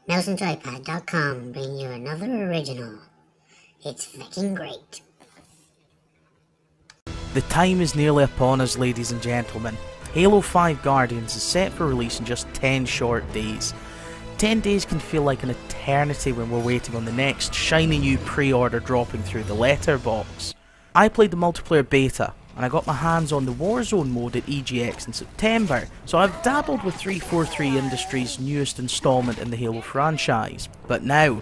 MouseNJoypad.com bring you another original. It's fucking great. The time is nearly upon us, ladies and gentlemen. Halo 5 Guardians is set for release in just 10 short days. 10 days can feel like an eternity when we're waiting on the next shiny new pre-order dropping through the letterbox. I played the multiplayer beta, and I got my hands on the Warzone mode at EGX in September, so I've dabbled with 343 Industries' newest installment in the Halo franchise. But now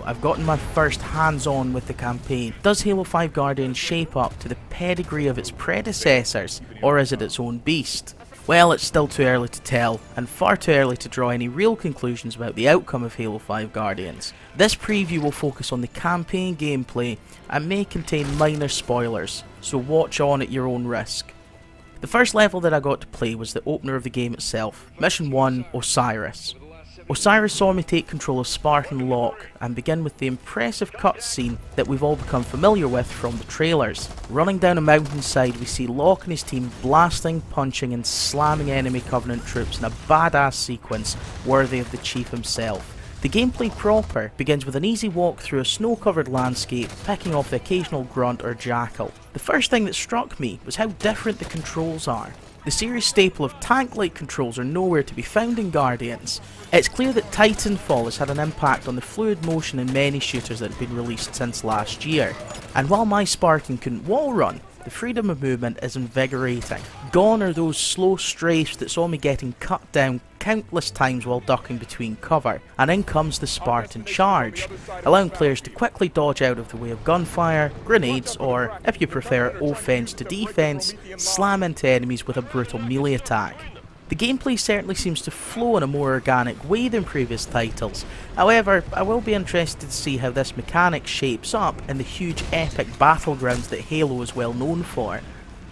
I've gotten my first hands-on with the campaign. Does Halo 5 Guardians shape up to the pedigree of its predecessors, or is it its own beast? Well, it's still too early to tell, and far too early to draw any real conclusions about the outcome of Halo 5 Guardians. This preview will focus on the campaign gameplay and may contain minor spoilers, so watch on at your own risk. The first level that I got to play was the opener of the game itself, Mission 1, Osiris. Osiris saw me take control of Spartan Locke and begin with the impressive cutscene that we've all become familiar with from the trailers. Running down a mountainside, we see Locke and his team blasting, punching and slamming enemy Covenant troops in a badass sequence worthy of the Chief himself. The gameplay proper begins with an easy walk through a snow-covered landscape, picking off the occasional grunt or jackal. The first thing that struck me was how different the controls are. The series staple of tank-like controls are nowhere to be found in Guardians. It's clear that Titanfall has had an impact on the fluid motion in many shooters that have been released since last year. And while my Spartan couldn't wall run, the freedom of movement is invigorating. Gone are those slow strafes that saw me getting cut down countless times while ducking between cover, and in comes the Spartan charge, allowing players to quickly dodge out of the way of gunfire, grenades, or, if you prefer offense to defense, slam into enemies with a brutal melee attack. The gameplay certainly seems to flow in a more organic way than previous titles. However, I will be interested to see how this mechanic shapes up in the huge epic battlegrounds that Halo is well known for.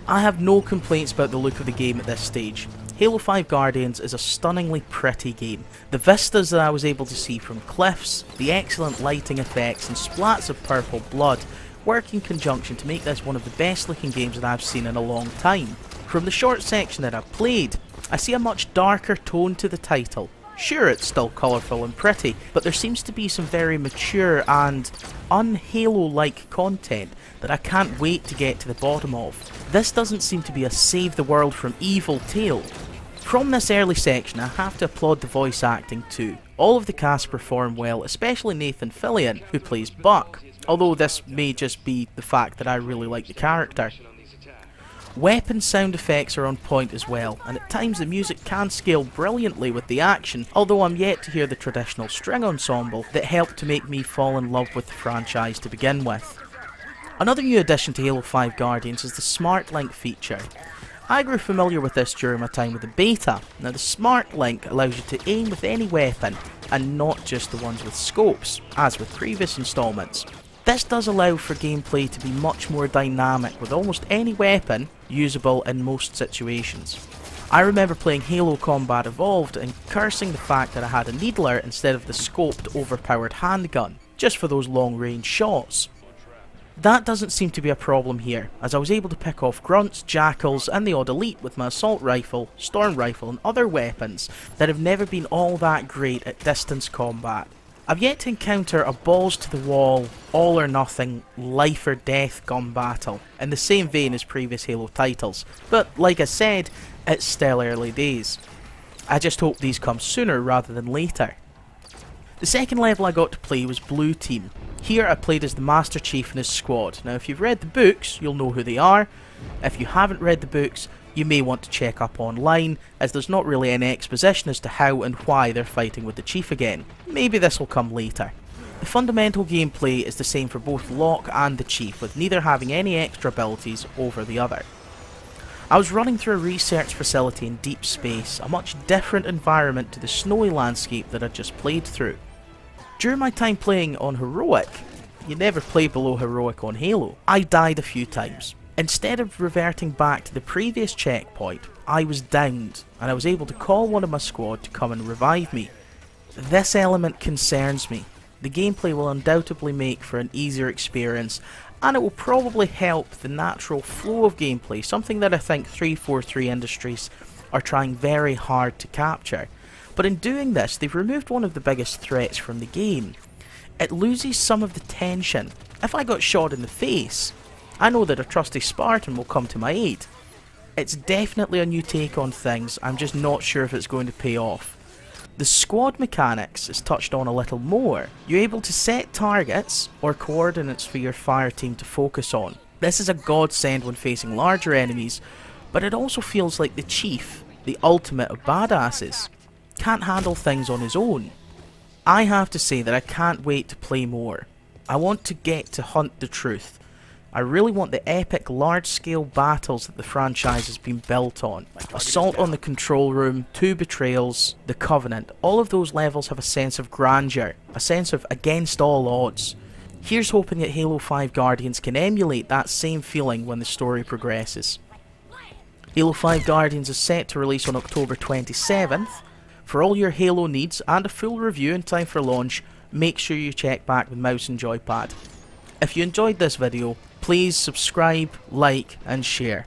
I have no complaints about the look of the game at this stage. Halo 5 Guardians is a stunningly pretty game. The vistas that I was able to see from cliffs, the excellent lighting effects and splats of purple blood work in conjunction to make this one of the best looking games that I've seen in a long time. From the short section that I've played, I see a much darker tone to the title. Sure, it's still colourful and pretty, but there seems to be some very mature and un-Halo-like content that I can't wait to get to the bottom of. This doesn't seem to be a save the world from evil tale. From this early section, I have to applaud the voice acting too. All of the cast perform well, especially Nathan Fillion, who plays Buck, although this may just be the fact that I really like the character. Weapon sound effects are on point as well, and at times the music can scale brilliantly with the action, although I'm yet to hear the traditional string ensemble that helped to make me fall in love with the franchise to begin with. Another new addition to Halo 5 Guardians is the Smart Link feature. I grew familiar with this during my time with the beta. Now the Smart Link allows you to aim with any weapon, and not just the ones with scopes, as with previous installments. This does allow for gameplay to be much more dynamic, with almost any weapon usable in most situations. I remember playing Halo Combat Evolved and cursing the fact that I had a needler instead of the scoped overpowered handgun, just for those long range shots. That doesn't seem to be a problem here, as I was able to pick off grunts, jackals and the odd elite with my assault rifle, storm rifle and other weapons that have never been all that great at distance combat. I've yet to encounter a balls to the wall, all or nothing, life or death gun battle, in the same vein as previous Halo titles, but like I said, it's still early days. I just hope these come sooner rather than later. The second level I got to play was Blue Team. Here I played as the Master Chief and his squad. Now if you've read the books, you'll know who they are. If you haven't read the books, you may want to check up online, as there's not really any exposition as to how and why they're fighting with the Chief again. Maybe this will come later. The fundamental gameplay is the same for both Locke and the Chief, with neither having any extra abilities over the other. I was running through a research facility in deep space, a much different environment to the snowy landscape that I'd just played through. During my time playing on Heroic, you never play below Heroic on Halo, I died a few times. Instead of reverting back to the previous checkpoint, I was downed, and I was able to call one of my squad to come and revive me. This element concerns me. The gameplay will undoubtedly make for an easier experience, and it will probably help the natural flow of gameplay, something that I think 343 Industries are trying very hard to capture. But in doing this, they've removed one of the biggest threats from the game. It loses some of the tension. If I got shot in the face, I know that a trusty Spartan will come to my aid. It's definitely a new take on things, I'm just not sure if it's going to pay off. The squad mechanics is touched on a little more. You're able to set targets or coordinates for your fire team to focus on. This is a godsend when facing larger enemies, but it also feels like the chief, the ultimate of badasses, can't handle things on his own. I have to say that I can't wait to play more. I want to get to hunt the truth. I really want the epic large-scale battles that the franchise has been built on. Assault on the Control Room, 2 Betrayals, The Covenant, all of those levels have a sense of grandeur, a sense of against all odds. Here's hoping that Halo 5 Guardians can emulate that same feeling when the story progresses. Halo 5 Guardians is set to release on October 27th. For all your Halo needs and a full review in time for launch, make sure you check back with Mouse N Joypad. If you enjoyed this video, please subscribe, like and share.